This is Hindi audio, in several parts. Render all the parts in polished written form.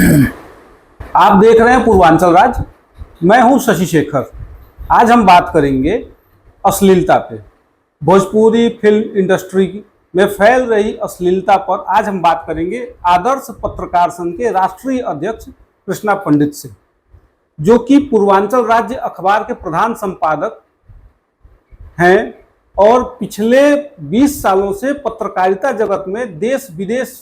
आप देख रहे हैं पूर्वांचल राज्य। मैं हूं शशि शेखर। आज हम बात करेंगे अश्लीलता पे, भोजपुरी फिल्म इंडस्ट्री में फैल रही अश्लीलता पर। आज हम बात करेंगे आदर्श पत्रकार संघ के राष्ट्रीय अध्यक्ष कृष्णा पंडित से, जो कि पूर्वांचल राज्य अखबार के प्रधान संपादक हैं और पिछले 20 सालों से पत्रकारिता जगत में देश विदेश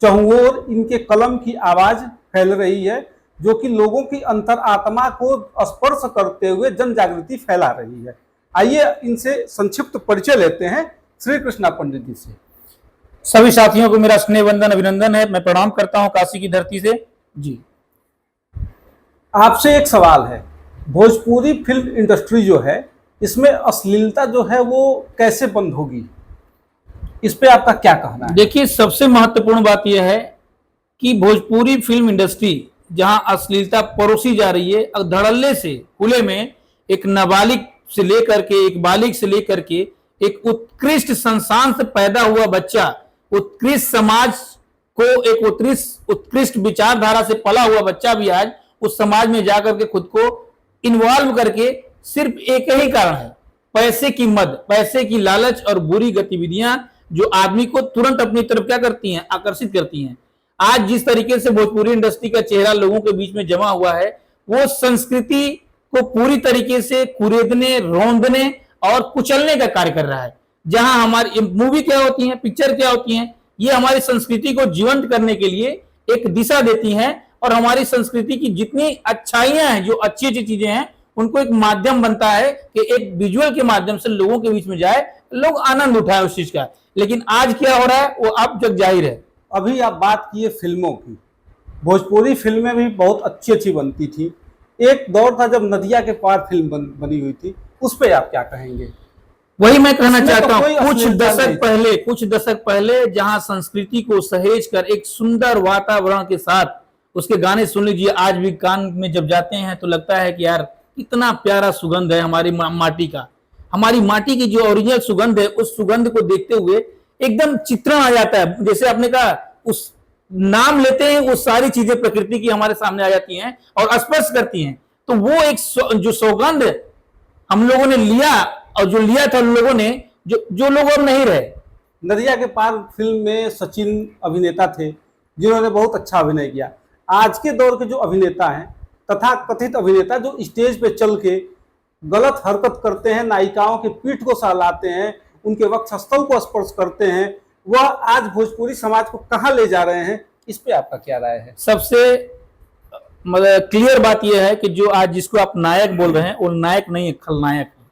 चहुओर इनके कलम की आवाज फैल रही है, जो कि लोगों की अंतरात्मा को स्पर्श करते हुए जन जागृति फैला रही है। आइए इनसे संक्षिप्त परिचय लेते हैं श्री कृष्णा पंडित जी से। सभी साथियों को मेरा स्नेह वंदन अभिनंदन है। मैं प्रणाम करता हूं काशी की धरती से। जी, आपसे एक सवाल है, भोजपुरी फिल्म इंडस्ट्री जो है इसमें अश्लीलता जो है वो कैसे बंद होगी, इस पे आपका क्या कहना है? देखिए, सबसे महत्वपूर्ण बात यह है कि भोजपुरी फिल्म इंडस्ट्री जहां अश्लीलता परोसी जा रही है, धड़ल्ले से खुले में एक नाबालिग से लेकर के एक बालिग से लेकर के एक उत्कृष्ट संस्थान से पैदा हुआ बच्चा, उत्कृष्ट समाज को एक उत्कृष्ट विचारधारा से पला हुआ बच्चा भी आज उस समाज में जाकर के खुद को इन्वॉल्व करके सिर्फ एक ही कारण है, पैसे की मद, पैसे की लालच और बुरी गतिविधियां जो आदमी को तुरंत अपनी तरफ क्या करती हैं, आकर्षित करती हैं। आज जिस तरीके से भोजपुरी इंडस्ट्री का चेहरा लोगों के बीच में जमा हुआ है, वो संस्कृति को पूरी तरीके से कुरेदने, रौंदने और कुचलने का कार्य कर रहा है। जहां हमारी मूवी क्या होती है, पिक्चर क्या होती है, ये हमारी संस्कृति को जीवंत करने के लिए एक दिशा देती हैं और हमारी संस्कृति की जितनी अच्छाइयां हैं, जो अच्छी अच्छी चीजें हैं, उनको एक माध्यम बनता है कि एक विजुअल के माध्यम से लोगों के बीच में जाए, लोग आनंद उठाए उस चीज का। लेकिन आज क्या हो रहा है वो अब जग जाहिर है। अभी आप बात किए फिल्मों की, भोजपुरी फिल्में भी बहुत अच्छी अच्छी बनती थी। एक दौर था जब नदिया के पार फिल्म बनी हुई थी, उस पे आप क्या कहेंगे? वही मैं कहना चाहता हूं, कुछ दशक पहले जहां संस्कृति को सहेज कर एक सुंदर वातावरण के साथ उसके गाने सुन लीजिए, आज भी कान में जब जाते हैं तो लगता है कि यार कितना प्यारा सुगंध है हमारी माटी का। हमारी माटी की जो ओरिजिनल सुगंध है, उस सुगंध को देखते हुए एकदम चित्रण आ जाता है। जैसे आपने कहा, उस नाम लेते हैं, वो सारी चीजें प्रकृति की हमारे सामने आ जाती हैं और स्पर्श करती हैं। तो वो एक जो सौगंध हम लोगों ने लिया और जो लिया था उन लोगों ने, जो लोग अब नहीं रहे। नदिया के पार फिल्म में सचिन अभिनेता थे जिन्होंने बहुत अच्छा अभिनय किया। आज के दौर के जो अभिनेता हैं, तथा कथित अभिनेता, जो स्टेज पे चल के गलत हरकत करते हैं, नायिकाओं के पीठ को सहलाते हैं, उनके वक्षस्थल को स्पर्श करते हैं, वह आज भोजपुरी समाज को कहां ले जा रहे हैं, इस पे आपका क्या राय है? सबसे मतलब क्लियर बात यह है कि जो आज जिसको आप नायक बोल रहे हैं, वो नायक नहीं है, खलनायक है।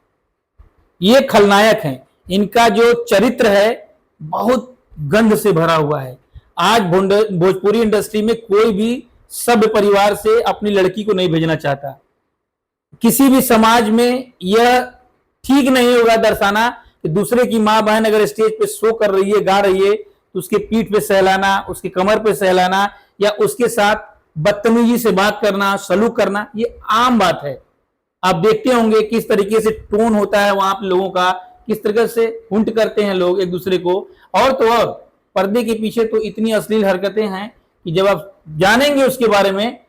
ये खलनायक हैं। इनका जो चरित्र है बहुत गंध से भरा हुआ है। आज भोजपुरी इंडस्ट्री में कोई भी सभ्य परिवार से अपनी लड़की को नहीं भेजना चाहता। किसी भी समाज में यह ठीक नहीं होगा दर्शाना कि दूसरे की माँ बहन अगर स्टेज पे शो कर रही है, गा रही है, तो उसके पीठ पे सहलाना, उसकी कमर पे सहलाना या उसके साथ बदतमीजी से बात करना, सलूक करना, ये आम बात है। आप देखते होंगे किस तरीके से टोन होता है वहां पे लोगों का, किस तरीके से हुंट करते हैं लोग एक दूसरे को। और तो और पर्दे के पीछे तो इतनी अश्लील हरकतें हैं कि जब आप जानेंगे उसके बारे में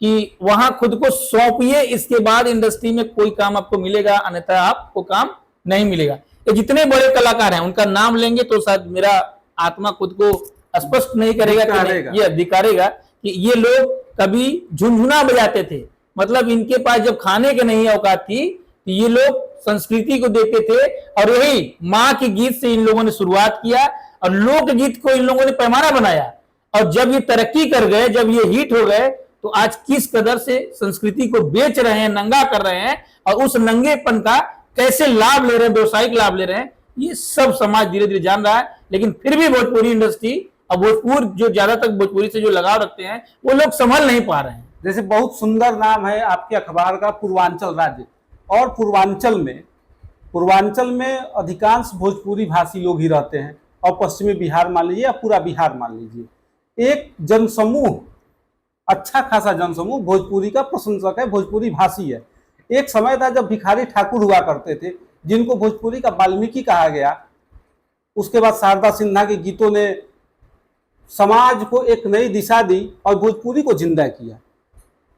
कि वहां खुद को सौंपिए, इसके बाद इंडस्ट्री में कोई काम आपको मिलेगा, अन्यथा आपको काम नहीं मिलेगा। ये जितने बड़े कलाकार हैं उनका नाम लेंगे तो शायद मेरा आत्मा खुद को स्पष्ट नहीं करेगा, ये अधिकारेगा कि ये लोग कभी झुनझुना बजाते थे। मतलब इनके पास जब खाने के नहीं औकात थी तो ये लोग संस्कृति को देखते थे और यही माँ के गीत से इन लोगों ने शुरुआत किया और लोकगीत को इन लोगों ने पैमाना बनाया। और जब ये तरक्की कर गए, जब ये हिट हो गए, तो आज किस कदर से संस्कृति को बेच रहे हैं, नंगा कर रहे हैं और उस नंगेपन का कैसे लाभ ले रहे हैं, व्यवसायिक लाभ ले रहे हैं, ये सब समाज धीरे धीरे जान रहा है। लेकिन फिर भी भोजपुरी इंडस्ट्री और भोजपुर जो ज्यादातर भोजपुरी से जो लगाव रखते हैं वो लोग संभल नहीं पा रहे हैं। जैसे बहुत सुंदर नाम है आपके अखबार का, पूर्वांचल राज्य, और पूर्वांचल में अधिकांश भोजपुरी भाषी लोग ही रहते हैं और पश्चिमी बिहार मान लीजिए या पूरा बिहार मान लीजिए। एक जनसमूह, अच्छा खासा जनसमूह भोजपुरी का प्रशंसक है, भोजपुरी भाषी है। एक समय था जब भिखारी ठाकुर हुआ करते थे, जिनको भोजपुरी का वाल्मीकि कहा गया। उसके बाद शारदा सिन्हा के गीतों ने समाज को एक नई दिशा दी और भोजपुरी को जिंदा किया।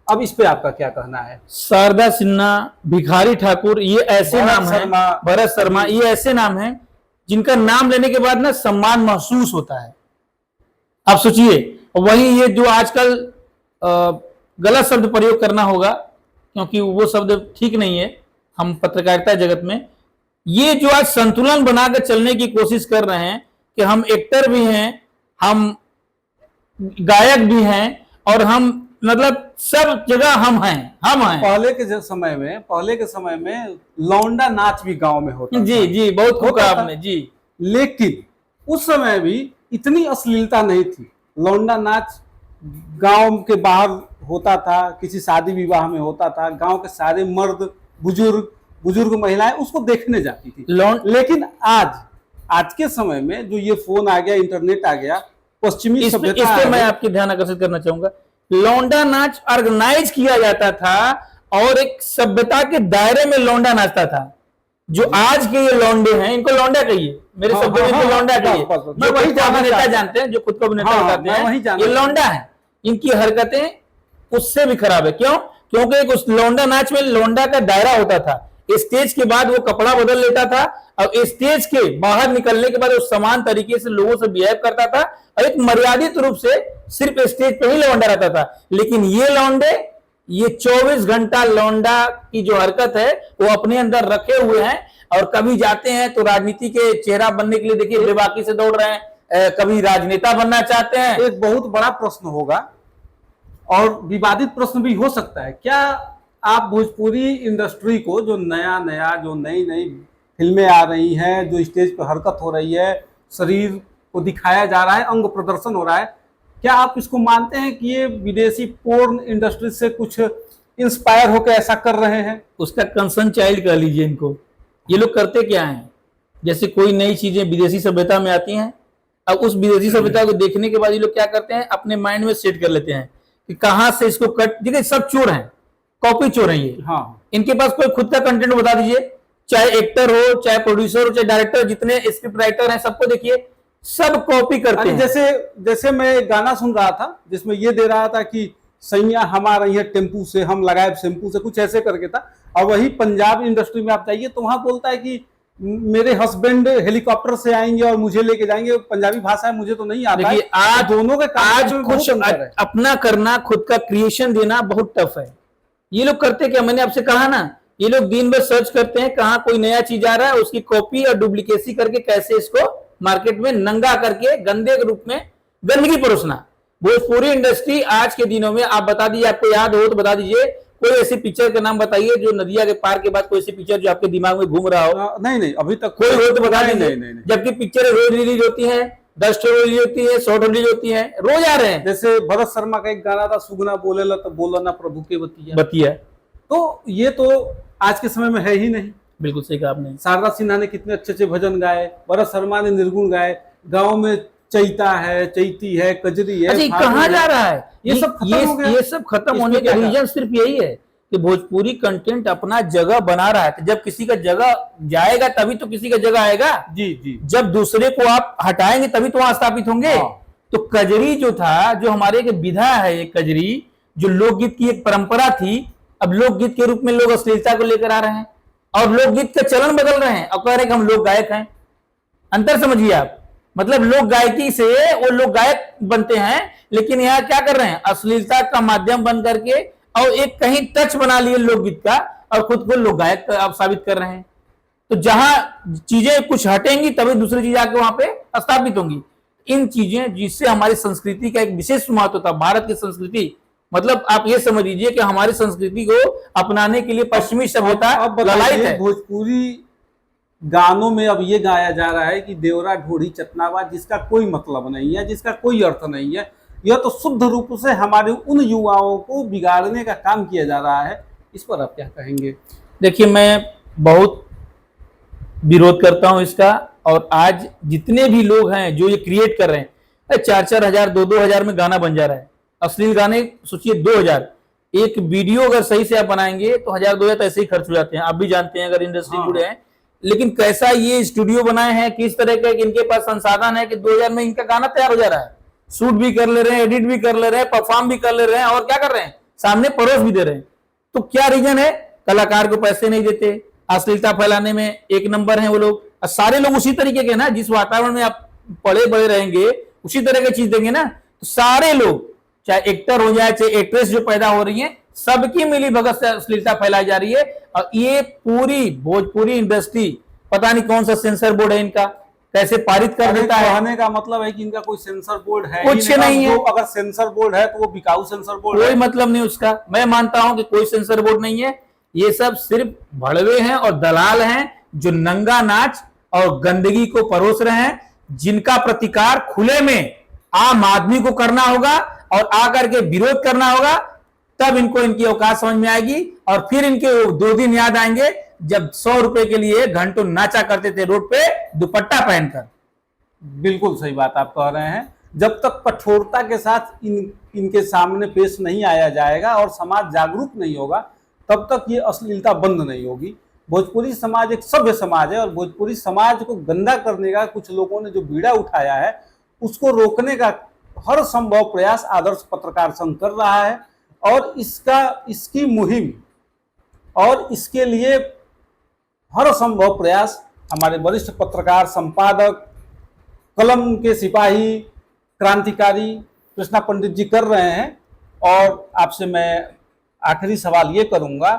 अब इस पे आपका क्या कहना है? शारदा सिन्हा, भिखारी ठाकुर, ये ऐसे भरत नाम हैं, शर्मा, भरत शर्मा, ये ऐसे नाम हैं जिनका नाम लेने के बाद ना सम्मान महसूस होता है। आप सोचिए, वही ये जो आजकल गलत शब्द प्रयोग करना होगा क्योंकि वो शब्द ठीक नहीं है हम पत्रकारिता जगत में, ये जो आज संतुलन बनाकर चलने की कोशिश कर रहे हैं कि हम एक्टर भी हैं, हम गायक भी हैं और हम मतलब सब जगह हम हैं। पहले के समय में लौंडा नाच भी गांव में होता जी था। जी, बहुत खूब कहा होता था। आपने जी। लेकिन उस समय भी इतनी अश्लीलता नहीं थी। लौंडा नाच गांव के बाहर होता था, किसी शादी विवाह में होता था, गांव के सारे मर्द, बुजुर्ग महिलाएं उसको देखने जाती थी। लेकिन आज के समय में जो ये फोन आ गया, इंटरनेट आ गया, पश्चिमी सभ्यता इस पे मैं आपकी ध्यान आकर्षित करना चाहूंगा। लौंडा नाच ऑर्गेनाइज किया जाता था और एक सभ्यता के दायरे में लौंडा नाचता था। जो आज के ये लौंडे हैं, इनको लौंडा कहिए, मेरे शब्दों में इनको लौंडा कहिए। जो वही अभिनेता जानते हैं, जो खुद को अभिनेता बताते हैं, ये लौंडा है। इनकी हरकतें उससे भी खराब है। क्यों? क्योंकि एक उस लौंडा नाच में लौंडा का दायरा होता था। स्टेज के बाद वो कपड़ा बदल लेता था और स्टेज के बाहर निकलने के बाद वो समान तरीके से लोगों से बिहेव करता था और एक मर्यादित रूप से सिर्फ स्टेज पे ही लौंडा रहता था। लेकिन ये लौंडे, ये 24 घंटा लौंडा की जो हरकत है वो अपने अंदर रखे हुए हैं और कभी जाते हैं तो राजनीति के चेहरा बनने के लिए, देखिए, बेबाकी से दौड़ रहे हैं, कभी राजनेता बनना चाहते हैं। एक बहुत बड़ा प्रश्न होगा और विवादित प्रश्न भी हो सकता है, क्या आप भोजपुरी इंडस्ट्री को जो नई फिल्में आ रही हैं, जो स्टेज पर हरकत हो रही है, शरीर को दिखाया जा रहा है, अंग प्रदर्शन हो रहा है, क्या आप इसको मानते हैं कि ये विदेशी पोर्न इंडस्ट्री से कुछ इंस्पायर होकर ऐसा कर रहे हैं? उसका कंसर्न चाइल्ड कह लीजिए इनको। ये लोग करते क्या हैं, जैसे कोई नई चीजें विदेशी सभ्यता में आती हैं, अब उस विदेशी सभ्यता को देखने के बाद ये लोग क्या करते हैं, अपने माइंड में सेट कर लेते हैं कि कहां से इसको कट। देखिए, सब चोर हैं, कॉपी चोर हैं ये। हाँ, इनके पास कोई खुद का कंटेंट बता दीजिए, चाहे एक्टर हो, चाहे प्रोड्यूसर हो, चाहे डायरेक्टर, जितने स्क्रिप्ट राइटर हैं, सबको देखिए, सब कॉपी करते हैं। जैसे मैं एक गाना सुन रहा था जिसमें ये दे रहा था कि सैया हम आ रही है टेम्पू से, हम लगाए शैम्पू से, कुछ ऐसे करके था। और वही पंजाब इंडस्ट्री में आप जाइए तो वहां बोलता है कि मेरे हस्बैंड हेलीकॉप्टर से आएंगे और मुझे लेके जाएंगे। पंजाबी भाषा है, मुझे तो नहीं आता है। आज दोनों के आज कुछ अपना करना, खुद का क्रिएशन देना बहुत टफ है। ये लोग करते क्या, मैंने आपसे कहा ना, ये लोग दिन भर सर्च करते हैं कहाँ कोई नया चीज आ रहा है, उसकी कॉपी और डुप्लीकेसी करके कैसे इसको मार्केट में नंगा करके गंदे के रूप में गंदगी परोसना। भोजपुरी इंडस्ट्री आज के दिनों में, आप बता दीजिए, आपको याद हो तो बता दीजिए, कोई ऐसी पिक्चर का नाम बताइए जो नदिया के पार के बाद कोई ऐसी पिक्चर जो आपके दिमाग में घूम रहा हो। नहीं, अभी तक कोई हो तो बता दीजिए। जबकि पिक्चरें रोज रिलीज होती है, 10 रिलीज होती है, 100 रिलीज होती है, रोज आ रहे हैं। जैसे भरत शर्मा का एक गाना था, सुगना बोलेला तो बोलो ना प्रभु के बतिया। तो ये तो आज के समय में है ही नहीं। बिल्कुल सही कहा आपने। शारदा सिन्हा ने कितने अच्छे भजन गाए, भरत शर्मा ने निर्गुण गाए, गांव में चैता है, चैती है, कजरी है। अच्छा, कहाँ जा रहा है ये सब खत्म हो गया। ये सब खत्म होने का रीजन सिर्फ यही है कि भोजपुरी कंटेंट अपना जगह बना रहा है। तो जब किसी का जगह जाएगा तभी तो किसी का जगह आएगा। जी। जब दूसरे को आप हटाएंगे तभी तो वहां स्थापित होंगे। तो कजरी जो था, जो हमारे एक विधा है, एक कजरी जो लोकगीत की एक परंपरा थी, अब लोकगीत के रूप में लोग अश्लीलता को लेकर आ रहे हैं और लोकगीत का चलन बदल रहे हैं और कह रहे हैं कि हम लोक गायक हैं। अंतर समझिए आप, मतलब लोक गायकी से वो लोग गायक बनते हैं, लेकिन यहाँ क्या कर रहे हैं, अश्लीलता का माध्यम बन करके और एक कहीं टच बना लिए लोकगीत का और खुद को लोक गायक आप साबित कर रहे हैं। तो जहां चीजें कुछ हटेंगी तभी दूसरी चीज आके वहां पे स्थापित होंगी। इन चीजें जिससे हमारी संस्कृति का एक विशेष महत्व था, भारत की संस्कृति, मतलब आप ये समझ लीजिए कि हमारी संस्कृति को अपनाने के लिए पश्चिमी सभ्यता ललायत है। भोजपुरी गानों में अब ये गाया जा रहा है कि देवरा ढोड़ी चटनावा, जिसका कोई मतलब नहीं है, जिसका कोई अर्थ नहीं है। यह तो शुद्ध रूप से हमारे उन युवाओं को बिगाड़ने का काम किया जा रहा है। इस पर आप क्या कहेंगे? देखिए, मैं बहुत विरोध करता हूं इसका। और आज जितने भी लोग हैं जो ये क्रिएट कर रहे हैं, 4-4 हजार 2-2 हजार में गाना बन जा रहा है। अश्लील गाने सोचिए 2000, एक वीडियो अगर सही से आप बनाएंगे तो 1000-2000 तो ऐसे ही खर्च हो जाते हैं। आप भी जानते हैं अगर इंडस्ट्री जुड़े हैं। लेकिन कैसा ये स्टूडियो बनाए हैं, किस तरह के इनके पास संसाधन है कि 2000 में इनका गाना तैयार हो जा रहा है। शूट भी कर ले रहे हैं, एडिट भी कर ले रहे हैं, परफॉर्म भी कर ले रहे हैं और क्या कर रहे हैं, सामने परोस भी दे रहे हैं। तो क्या रीजन है? कलाकार को पैसे नहीं देते, अश्लीलता फैलाने में एक नंबर है वो लोग। और सारे लोग उसी तरीके के ना, जिस वातावरण में आप पड़े बड़े रहेंगे उसी तरह की चीज देंगे ना। तो सारे लोग, चाहे एक्टर हो जाए चाहे एक्ट्रेस जो पैदा हो रही है, सबकी मिली भगत से अश्लीलता फैलाई जा रही है। और ये पूरी भोजपुरी इंडस्ट्री, पता नहीं कौन सा सेंसर बोर्ड है इनका, कैसे पारित कर देता है। कहने का मतलब है कि इनका कोई सेंसर बोर्ड है कुछ नहीं है। अगर सेंसर बोर्ड है तो वो बिकाऊ सेंसर बोर्ड कोई है। मतलब नहीं उसका। मैं मानता हूं कि कोई सेंसर बोर्ड नहीं है, ये सब सिर्फ भड़वे हैं और दलाल हैं जो नंगा नाच और गंदगी को परोस रहे हैं, जिनका प्रतिकार खुले में आम आदमी को करना होगा और आकर के विरोध करना होगा। तब इनको इनकी औकात समझ में आएगी और फिर इनके 2 दिन याद आएंगे जब 100 रुपए के लिए घंटों नाचा करते थे रोड पे दुपट्टा पहनकर। बिल्कुल सही बात आप कह रहे हैं। जब तक कठोरता के साथ इनके सामने पेश नहीं आया जाएगा और समाज जागरूक नहीं होगा, तब तक ये अश्लीलता बंद नहीं होगी। भोजपुरी समाज एक सभ्य समाज है और भोजपुरी समाज को गंदा करने का कुछ लोगों ने जो बीड़ा उठाया है, उसको रोकने का हर संभव प्रयास आदर्श पत्रकार संघ कर रहा है। और इसकी मुहिम और इसके लिए हर संभव प्रयास हमारे वरिष्ठ पत्रकार, संपादक, कलम के सिपाही, क्रांतिकारी कृष्णा पंडित जी कर रहे हैं। और आपसे मैं आखिरी सवाल ये करूंगा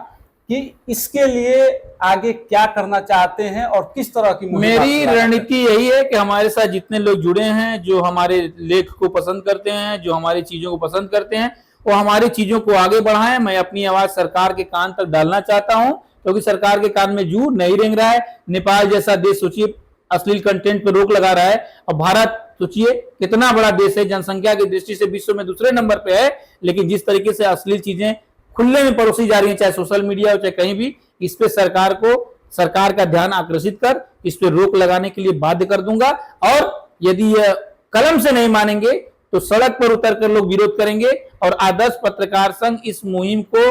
कि इसके लिए आगे क्या करना चाहते हैं और किस तरह की मुहिम मेरी रणनीति यही है कि हमारे साथ जितने लोग जुड़े हैं, जो हमारे लेख को पसंद करते हैं, जो हमारी चीजों को पसंद करते हैं, वो हमारी चीजों को आगे बढ़ाएं। मैं अपनी आवाज सरकार के कान तक डालना चाहता हूं, क्योंकि सरकार के कान में जू नहीं रेंग रहा है। नेपाल जैसा देश सोचिए अश्लील कंटेंट पर रोक लगा रहा है, और भारत सोचिए कितना बड़ा देश है, जनसंख्या की दृष्टि से विश्व में दूसरे नंबर पे है, लेकिन जिस तरीके से अश्लील चीजें खुले में परोसी जा रही है, चाहे सोशल मीडिया हो चाहे कहीं भी, इस पे सरकार का ध्यान आकर्षित कर इस पे रोक लगाने के लिए बाध्य कर दूंगा। और यदि यह कलम से नहीं मानेंगे तो सड़क पर उतरकर लोग विरोध करेंगे। और आदर्श पत्रकार संघ इस मुहिम को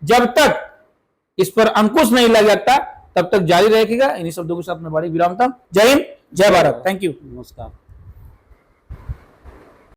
जब तक इस पर अंकुश नहीं लग जाता तब तक जारी रहेगा। इन्हीं शब्दों के साथ मैं बड़ी विराम था। जय हिंद, जय भारत। Thank you. नमस्कार।